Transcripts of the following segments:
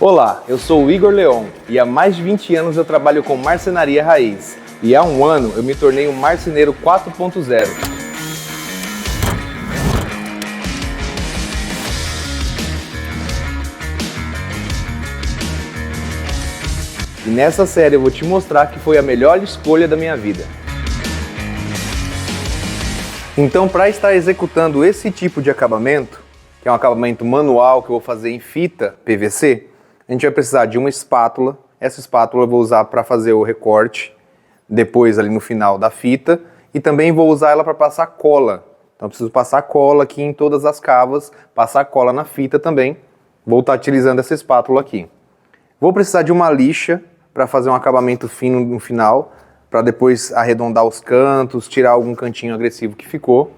Olá, eu sou o Igor Leon e há mais de 20 anos eu trabalho com marcenaria raiz. E há um ano eu me tornei um marceneiro 4.0. E nessa série eu vou te mostrar que foi a melhor escolha da minha vida. Então, para estar executando esse tipo de acabamento, que é um acabamento manual que eu vou fazer em fita PVC, a gente vai precisar de uma espátula. Essa espátula eu vou usar para fazer o recorte, depois ali no final da fita, e também vou usar ela para passar cola. Então eu preciso passar cola aqui em todas as cavas, passar cola na fita também. Vou estar utilizando essa espátula aqui. Vou precisar de uma lixa para fazer um acabamento fino no final, para depois arredondar os cantos, tirar algum cantinho agressivo que ficou.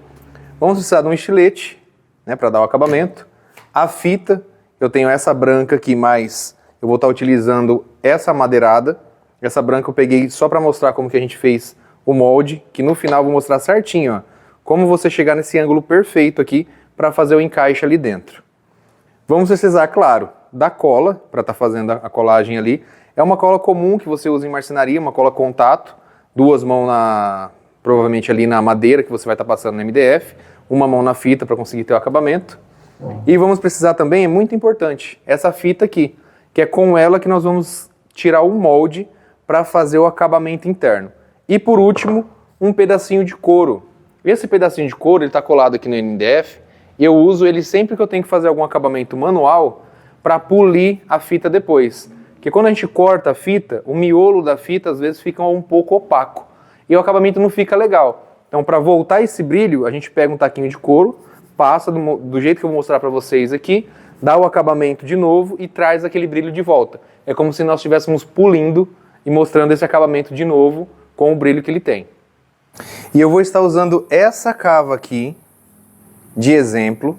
Vamos precisar de um estilete, né, para dar o acabamento. A fita, eu tenho essa branca aqui, mas eu vou estar utilizando essa madeirada. Essa branca eu peguei só para mostrar como que a gente fez o molde, que no final eu vou mostrar certinho, ó, como você chegar nesse ângulo perfeito aqui para fazer o encaixe ali dentro. Vamos precisar, claro, da cola, para estar fazendo a colagem ali. É uma cola comum que você usa em marcenaria, uma cola contato, duas mãos provavelmente ali na madeira que você vai estar passando no MDF, uma mão na fita para conseguir ter o acabamento. E vamos precisar também, é muito importante, essa fita aqui, que é com ela que nós vamos tirar o molde para fazer o acabamento interno. E por último, um pedacinho de couro. Esse pedacinho de couro, ele está colado aqui no MDF, e eu uso ele sempre que eu tenho que fazer algum acabamento manual para polir a fita depois. Porque quando a gente corta a fita, o miolo da fita às vezes fica um pouco opaco, e o acabamento não fica legal. Então, para voltar esse brilho, a gente pega um taquinho de couro, passa do jeito que eu vou mostrar para vocês aqui, dá o acabamento de novo e traz aquele brilho de volta. É como se nós estivéssemos pulindo e mostrando esse acabamento de novo com o brilho que ele tem. E eu vou estar usando essa cava aqui de exemplo,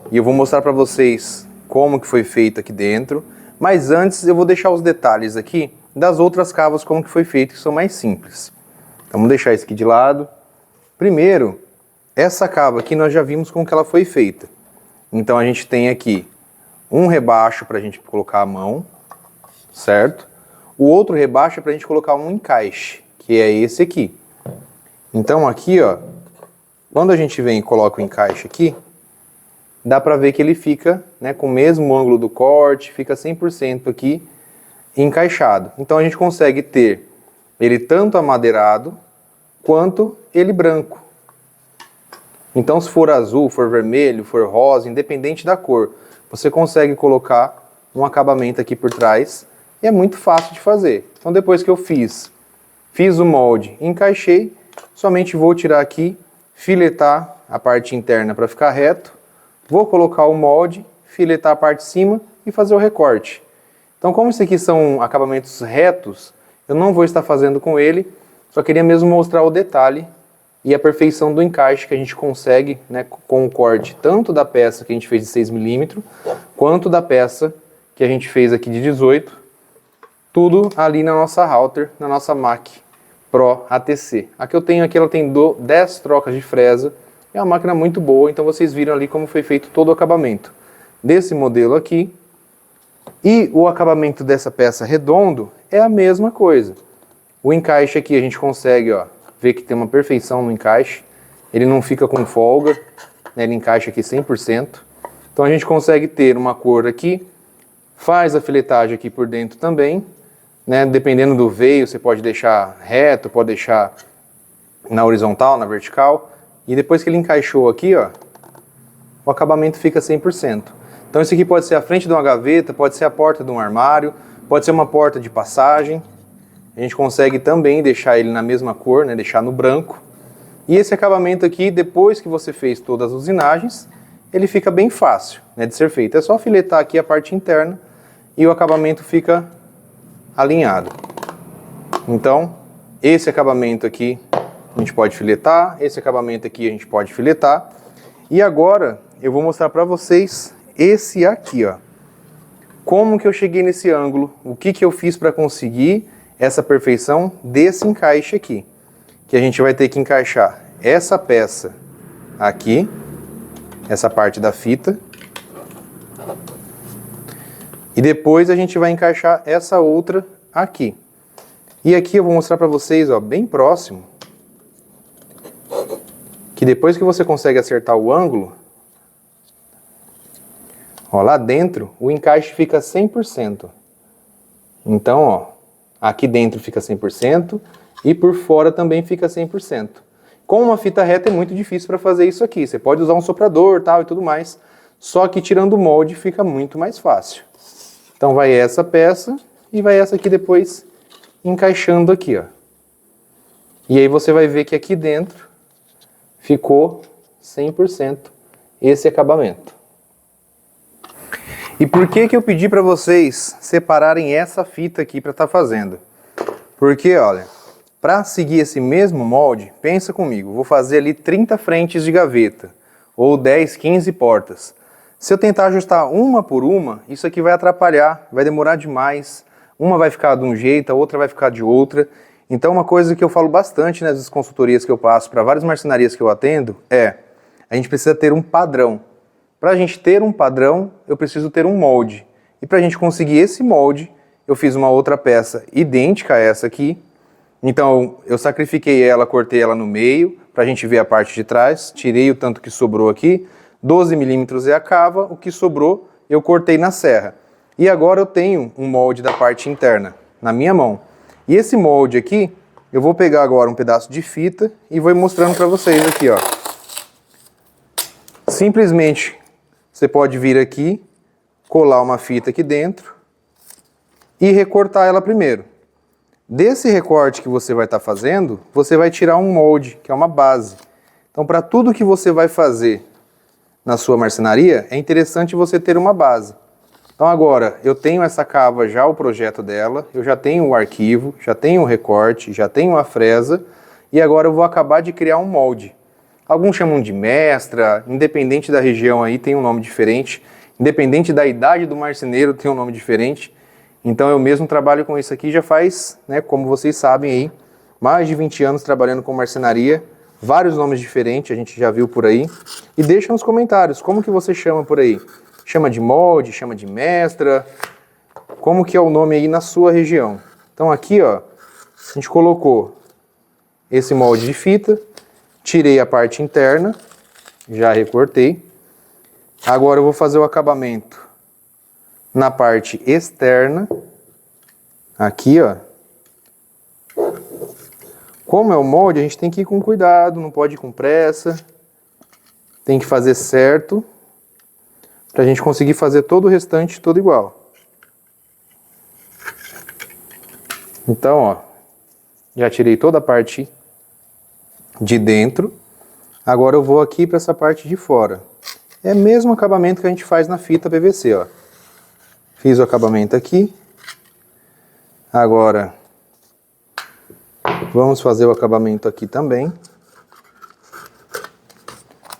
e eu vou mostrar para vocês como que foi feito aqui dentro, mas antes eu vou deixar os detalhes aqui das outras cavas como que foi feito, que são mais simples. Então vamos deixar isso aqui de lado. Primeiro, essa cava aqui nós já vimos como que ela foi feita. Então a gente tem aqui um rebaixo para a gente colocar a mão, certo? O outro rebaixo é para a gente colocar um encaixe, que é esse aqui. Então aqui, ó, quando a gente vem e coloca o encaixe aqui, dá para ver que ele fica, né, com o mesmo ângulo do corte, fica 100% aqui encaixado. Então a gente consegue ter ele tanto amadeirado quanto ele branco. Então, se for azul, for vermelho, for rosa, independente da cor, você consegue colocar um acabamento aqui por trás e é muito fácil de fazer. Então, depois que eu fiz o molde, encaixei, somente vou tirar aqui, filetar a parte interna para ficar reto, vou colocar o molde, filetar a parte de cima e fazer o recorte. Então, como isso aqui são acabamentos retos, eu não vou estar fazendo com ele, só queria mesmo mostrar o detalhe e a perfeição do encaixe que a gente consegue, né, com o corte tanto da peça que a gente fez de 6 mm, quanto da peça que a gente fez aqui de 18, tudo ali na nossa router, na nossa Mac Pro ATC. A que eu tenho aqui, ela tem 10 trocas de fresa, é uma máquina muito boa, então vocês viram ali como foi feito todo o acabamento desse modelo aqui. E o acabamento dessa peça redondo é a mesma coisa. O encaixe aqui a gente consegue, ó, ver que tem uma perfeição no encaixe, ele não fica com folga, né, ele encaixa aqui 100%. Então a gente consegue ter uma cor aqui, faz a filetagem aqui por dentro também, né, dependendo do veio, você pode deixar reto, pode deixar na horizontal, na vertical, e depois que ele encaixou aqui, ó, o acabamento fica 100%. Então isso aqui pode ser a frente de uma gaveta, pode ser a porta de um armário, pode ser uma porta de passagem. A gente consegue também deixar ele na mesma cor, né, deixar no branco. E esse acabamento aqui, depois que você fez todas as usinagens, ele fica bem fácil, né, de ser feito. É só filetar aqui a parte interna e o acabamento fica alinhado. Então, esse acabamento aqui a gente pode filetar, esse acabamento aqui a gente pode filetar. E agora eu vou mostrar para vocês esse aqui, ó. Como que eu cheguei nesse ângulo, o que que eu fiz para conseguir essa perfeição desse encaixe aqui, que a gente vai ter que encaixar essa peça aqui, essa parte da fita, E depois a gente vai encaixar essa outra aqui. E aqui eu vou mostrar para vocês, ó, bem próximo, que depois que você consegue acertar o ângulo, ó, lá dentro o encaixe fica 100%. Então, ó, aqui dentro fica 100% e por fora também fica 100%. Com uma fita reta é muito difícil para fazer isso aqui. Você pode usar um soprador, tal e tudo mais, só que tirando o molde fica muito mais fácil. Então vai essa peça e vai essa aqui depois encaixando aqui, ó. E aí você vai ver que aqui dentro ficou 100% esse acabamento. E por que que eu pedi para vocês separarem essa fita aqui para estar fazendo? Porque, olha, para seguir esse mesmo molde, pensa comigo, vou fazer ali 30 frentes de gaveta, ou 10, 15 portas. Se eu tentar ajustar uma por uma, isso aqui vai atrapalhar, vai demorar demais. Uma vai ficar de um jeito, a outra vai ficar de outra. Então uma coisa que eu falo bastante nas consultorias que eu passo para várias marcenarias que eu atendo é, a gente precisa ter um padrão. Para a gente ter um padrão, eu preciso ter um molde. E para a gente conseguir esse molde, eu fiz uma outra peça idêntica a essa aqui. Então eu sacrifiquei ela, cortei ela no meio, para a gente ver a parte de trás, tirei o tanto que sobrou aqui, 12 milímetros é a cava, o que sobrou eu cortei na serra. E agora eu tenho um molde da parte interna na minha mão. E esse molde aqui, eu vou pegar agora um pedaço de fita e vou mostrando para vocês aqui, ó. Simplesmente você pode vir aqui, colar uma fita aqui dentro e recortar ela primeiro. Desse recorte que você vai estar fazendo, você vai tirar um molde, que é uma base. Então, para tudo que você vai fazer na sua marcenaria, é interessante você ter uma base. Então agora, eu tenho essa cava já, o projeto dela, eu já tenho o arquivo, já tenho o recorte, já tenho a fresa, e agora eu vou acabar de criar um molde. Alguns chamam de mestra, independente da região aí tem um nome diferente, independente da idade do marceneiro tem um nome diferente. Então eu mesmo trabalho com isso aqui já faz, né, como vocês sabem aí, mais de 20 anos trabalhando com marcenaria, vários nomes diferentes, a gente já viu por aí. E deixa nos comentários, como que você chama por aí? Chama de molde, chama de mestra, como que é o nome aí na sua região? Então aqui, ó, a gente colocou esse molde de fita, tirei a parte interna, já recortei. Agora eu vou fazer o acabamento na parte externa, aqui, ó. Como é o molde, a gente tem que ir com cuidado, não pode ir com pressa, tem que fazer certo, para a gente conseguir fazer todo o restante todo igual. Então, ó, já tirei toda a parte de dentro, agora eu vou aqui para essa parte de fora. É o mesmo acabamento que a gente faz na fita PVC, ó. Fiz o acabamento aqui, agora vamos fazer o acabamento aqui também.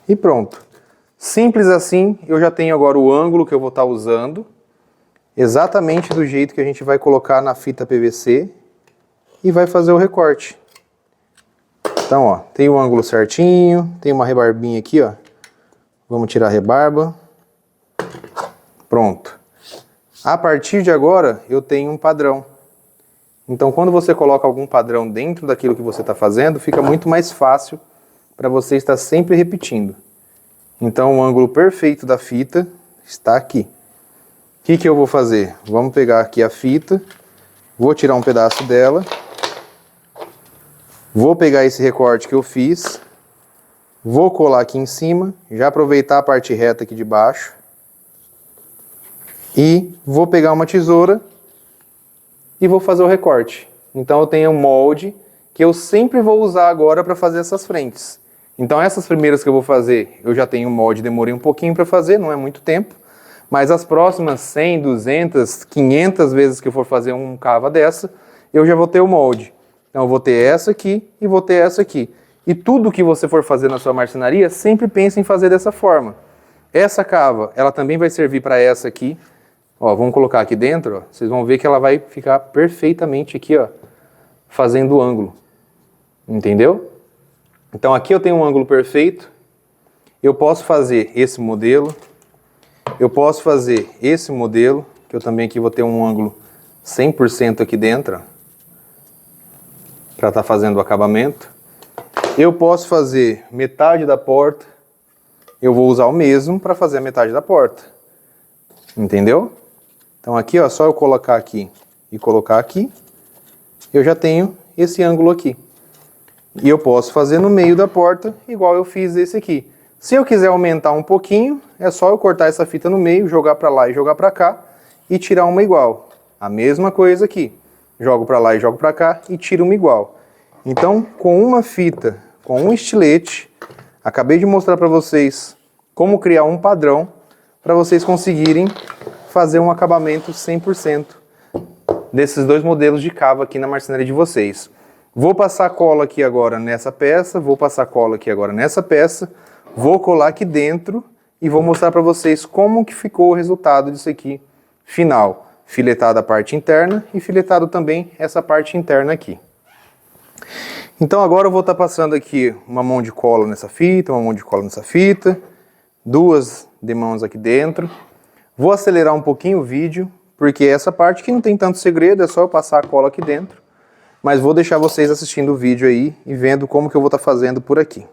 E pronto. Simples assim, eu já tenho agora o ângulo que eu vou estar usando, exatamente do jeito que a gente vai colocar na fita PVC e vai fazer o recorte. Então, ó, tem o ângulo certinho, tem uma rebarbinha aqui, ó. Vamos tirar a rebarba. Pronto. A partir de agora, eu tenho um padrão. Então, quando você coloca algum padrão dentro daquilo que você está fazendo, fica muito mais fácil para você estar sempre repetindo. Então, o ângulo perfeito da fita está aqui. O que que eu vou fazer? Vamos pegar aqui a fita, vou tirar um pedaço dela, vou pegar esse recorte que eu fiz, vou colar aqui em cima, já aproveitar a parte reta aqui de baixo, e vou pegar uma tesoura e vou fazer o recorte. Então eu tenho um molde que eu sempre vou usar agora para fazer essas frentes. Então essas primeiras que eu vou fazer, eu já tenho um molde, demorei um pouquinho para fazer, não é muito tempo. Mas as próximas 100, 200, 500 vezes que eu for fazer um cava dessa, eu já vou ter o molde. Então eu vou ter essa aqui e vou ter essa aqui. E tudo que você for fazer na sua marcenaria, sempre pense em fazer dessa forma. Essa cava, ela também vai servir para essa aqui. Ó, vamos colocar aqui dentro, ó, vocês vão ver que ela vai ficar perfeitamente aqui, ó, fazendo o ângulo. Entendeu? Então aqui eu tenho um ângulo perfeito, eu posso fazer esse modelo, eu posso fazer esse modelo, que eu também aqui vou ter um ângulo 100% aqui dentro, para estar fazendo o acabamento. Eu posso fazer metade da porta, eu vou usar o mesmo para fazer a metade da porta. Entendeu? Então aqui, ó, só eu colocar aqui e colocar aqui, eu já tenho esse ângulo aqui. E eu posso fazer no meio da porta, igual eu fiz esse aqui. Se eu quiser aumentar um pouquinho, é só eu cortar essa fita no meio, jogar para lá e jogar para cá, e tirar uma igual. A mesma coisa aqui. Jogo para lá e jogo para cá, e tiro uma igual. Então, com uma fita, com um estilete, acabei de mostrar para vocês como criar um padrão, para vocês conseguirem fazer um acabamento 100% desses dois modelos de cava aqui na marcenaria de vocês. Vou passar cola aqui agora nessa peça, vou passar cola aqui agora nessa peça, vou colar aqui dentro e vou mostrar para vocês como que ficou o resultado disso aqui final. Filetado a parte interna e filetado também essa parte interna aqui. Então agora eu vou estar passando aqui uma mão de cola nessa fita, uma mão de cola nessa fita, duas demãos aqui dentro. Vou acelerar um pouquinho o vídeo, porque essa parte aqui não tem tanto segredo, é só eu passar a cola aqui dentro. Mas vou deixar vocês assistindo o vídeo aí e vendo como que eu vou estar fazendo por aqui.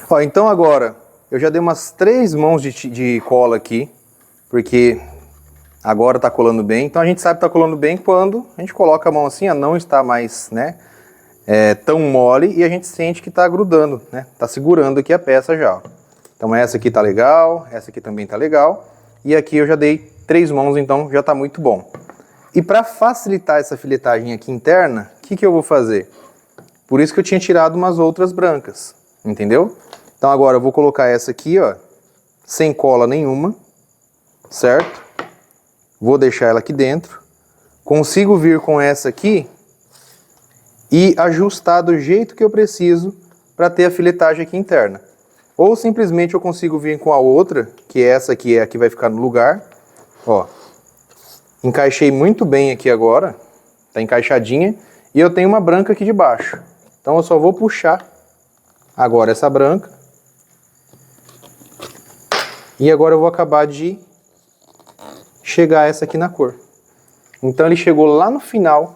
Ó, então agora, eu já dei umas 3 mãos de cola aqui, porque agora tá colando bem. Então a gente sabe que tá colando bem quando a gente coloca a mão assim, ó, não está mais, né, tão mole e a gente sente que tá grudando, né, tá segurando aqui a peça já, ó. Então essa aqui tá legal, essa aqui também tá legal. E aqui eu já dei 3 mãos, então já tá muito bom. E para facilitar essa filetagem aqui interna, o que eu vou fazer? Por isso que eu tinha tirado umas outras brancas, entendeu? Então agora eu vou colocar essa aqui, ó, sem cola nenhuma, certo? Vou deixar ela aqui dentro. Consigo vir com essa aqui e ajustar do jeito que eu preciso para ter a filetagem aqui interna. Ou simplesmente eu consigo vir com a outra, que é essa aqui, é a que vai ficar no lugar. Ó, encaixei muito bem aqui agora, tá encaixadinha. E eu tenho uma branca aqui de baixo. Então eu só vou puxar agora essa branca. E agora eu vou acabar de chegar essa aqui na cor. Então ele chegou lá no final,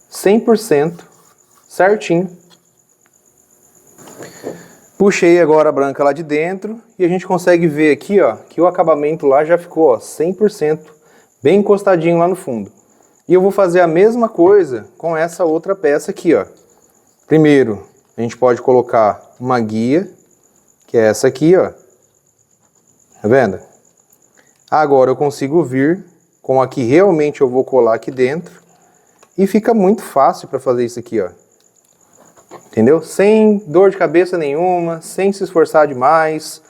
100%, certinho. Puxei agora a branca lá de dentro e a gente consegue ver aqui, ó, que o acabamento lá já ficou, ó, 100%, bem encostadinho lá no fundo. E eu vou fazer a mesma coisa com essa outra peça aqui, ó. Primeiro, a gente pode colocar uma guia, que é essa aqui, ó. Tá vendo? Agora eu consigo vir com a que realmente eu vou colar aqui dentro e fica muito fácil para fazer isso aqui, ó. Entendeu? Sem dor de cabeça nenhuma, sem se esforçar demais.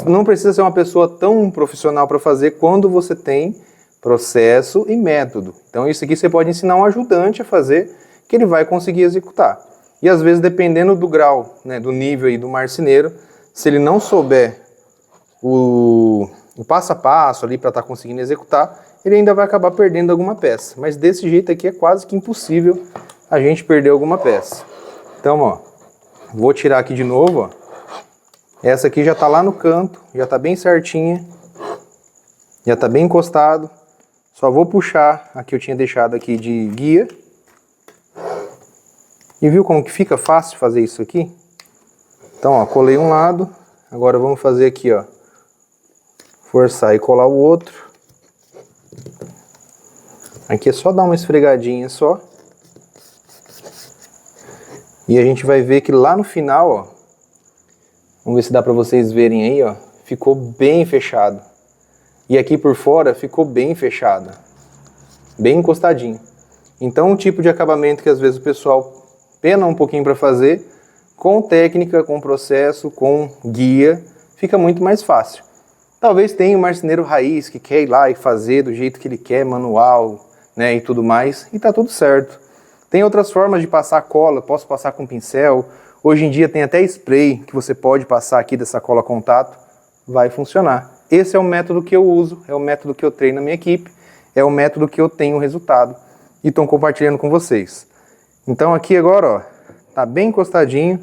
Não precisa ser uma pessoa tão profissional para fazer quando você tem processo e método. Então isso aqui você pode ensinar um ajudante a fazer, que ele vai conseguir executar. E às vezes, dependendo do grau, né, do nível aí do marceneiro, se ele não souber o passo a passo ali para estar conseguindo executar, ele ainda vai acabar perdendo alguma peça. Mas desse jeito aqui é quase que impossível a gente perder alguma peça. Então, ó, vou tirar aqui de novo, ó. Essa aqui já tá lá no canto, já tá bem certinha, já tá bem encostado. Só vou puxar a que eu tinha deixado aqui de guia. E viu como que fica fácil fazer isso aqui? Então, ó, colei um lado, agora vamos fazer aqui, ó, forçar e colar o outro. Aqui é só dar uma esfregadinha só. E a gente vai ver que lá no final, ó, vamos ver se dá pra vocês verem aí, ó, ficou bem fechado. E aqui por fora ficou bem fechado, bem encostadinho. Então, um tipo de acabamento que às vezes o pessoal pena um pouquinho para fazer, com técnica, com processo, com guia, fica muito mais fácil. Talvez tenha um marceneiro raiz que quer ir lá e fazer do jeito que ele quer, manual, né, e tudo mais, e tá tudo certo. Tem outras formas de passar cola, posso passar com pincel. Hoje em dia tem até spray que você pode passar aqui dessa cola contato, vai funcionar. Esse é o método que eu uso, é o método que eu treino na minha equipe, é o método que eu tenho resultado e estou compartilhando com vocês. Então aqui agora, ó, tá bem encostadinho,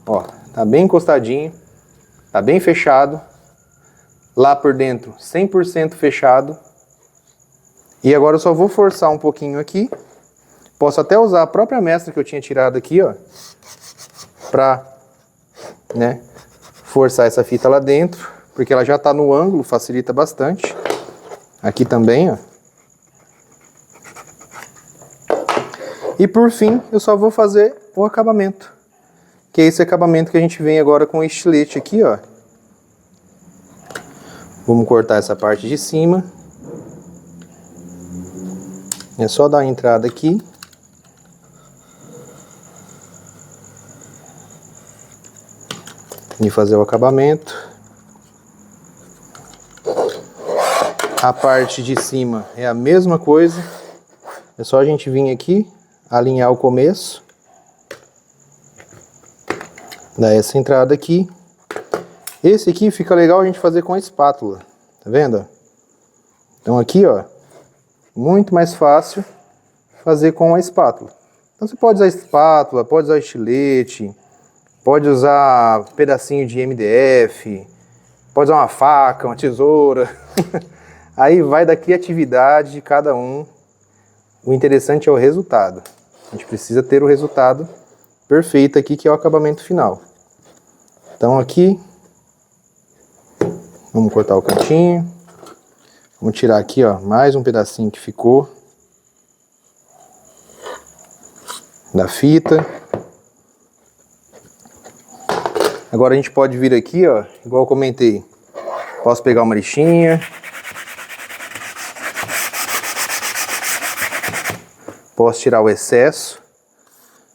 ó, tá bem encostadinho, tá bem fechado. Lá por dentro 100% fechado. E agora eu só vou forçar um pouquinho aqui. Posso até usar a própria mestra que eu tinha tirado aqui, ó, pra, né, forçar essa fita lá dentro, porque ela já tá no ângulo, facilita bastante. Aqui também, ó. E por fim, eu só vou fazer o acabamento, que é esse acabamento que a gente vem agora com o estilete aqui, ó. Vamos cortar essa parte de cima. É só dar a entrada aqui. E fazer o acabamento. A parte de cima é a mesma coisa. É só a gente vir aqui, alinhar o começo. Dar essa entrada aqui. Esse aqui fica legal a gente fazer com a espátula. Tá vendo? Então aqui, ó, muito mais fácil fazer com a espátula. Então você pode usar espátula, pode usar estilete, pode usar pedacinho de MDF, pode usar uma faca, uma tesoura. Aí vai da criatividade de cada um. O interessante é o resultado. A gente precisa ter o resultado perfeito aqui, que é o acabamento final. Então aqui, vamos cortar o cantinho. Vamos tirar aqui, ó, mais um pedacinho que ficou da fita. Agora a gente pode vir aqui, ó, igual eu comentei. Posso pegar uma lixinha. Posso tirar o excesso.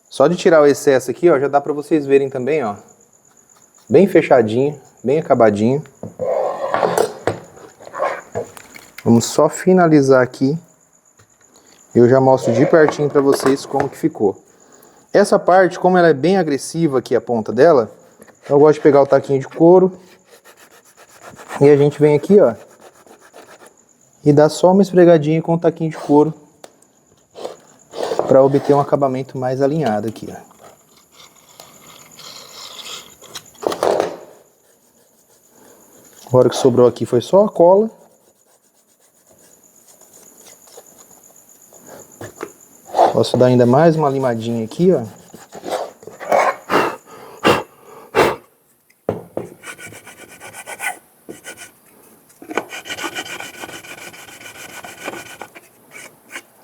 Só de tirar o excesso aqui, ó, já dá pra vocês verem também, ó. Bem fechadinho, bem acabadinho. Vamos só finalizar aqui. Eu já mostro de pertinho pra vocês como que ficou. Essa parte, como ela é bem agressiva aqui a ponta dela, eu gosto de pegar o taquinho de couro. E a gente vem aqui, ó. E dá só uma esfregadinha com o taquinho de couro. para obter um acabamento mais alinhado aqui, ó. Agora o que sobrou aqui foi só a cola. Posso dar ainda mais uma limadinha aqui, ó.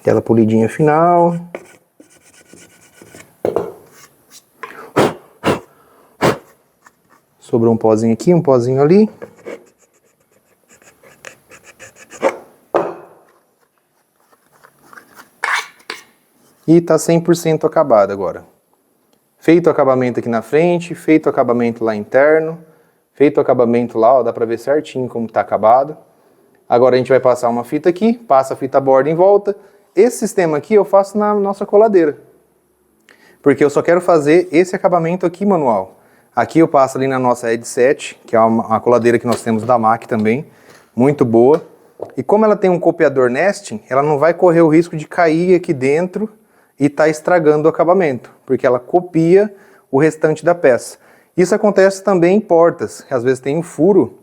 Aquela polidinha final. Sobrou um pozinho aqui, um pozinho ali. E tá 100% acabado agora. Feito o acabamento aqui na frente, feito o acabamento lá interno, feito o acabamento lá, ó, dá pra ver certinho como tá acabado. Agora a gente vai passar uma fita aqui, passa a fita borda em volta. Esse sistema aqui eu faço na nossa coladeira, porque eu só quero fazer esse acabamento aqui manual. Aqui eu passo ali na nossa headset, que é uma coladeira que nós temos da MAC também, muito boa. E como ela tem um copiador nesting, ela não vai correr o risco de cair aqui dentro e tá estragando o acabamento, porque ela copia o restante da peça. Isso acontece também em portas, que às vezes tem um furo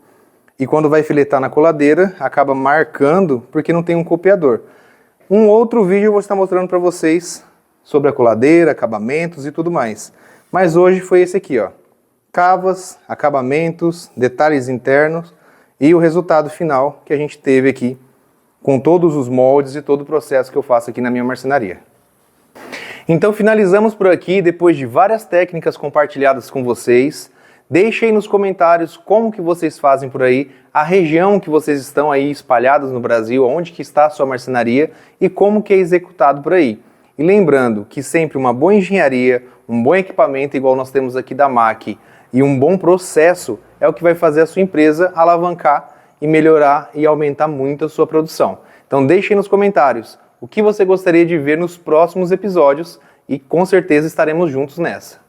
e quando vai filetar na coladeira acaba marcando porque não tem um copiador. Um outro vídeo eu vou estar mostrando para vocês sobre a coladeira, acabamentos e tudo mais. Mas hoje foi esse aqui, ó. Cavas, acabamentos, detalhes internos e o resultado final que a gente teve aqui com todos os moldes e todo o processo que eu faço aqui na minha marcenaria. Então finalizamos por aqui, depois de várias técnicas compartilhadas com vocês. Deixem aí nos comentários como que vocês fazem por aí, a região que vocês estão aí espalhados no Brasil, onde que está a sua marcenaria e como que é executado por aí. E lembrando que sempre uma boa engenharia, um bom equipamento igual nós temos aqui da MAC e um bom processo é o que vai fazer a sua empresa alavancar e melhorar e aumentar muito a sua produção. Então deixem nos comentários o que você gostaria de ver nos próximos episódios e com certeza estaremos juntos nessa.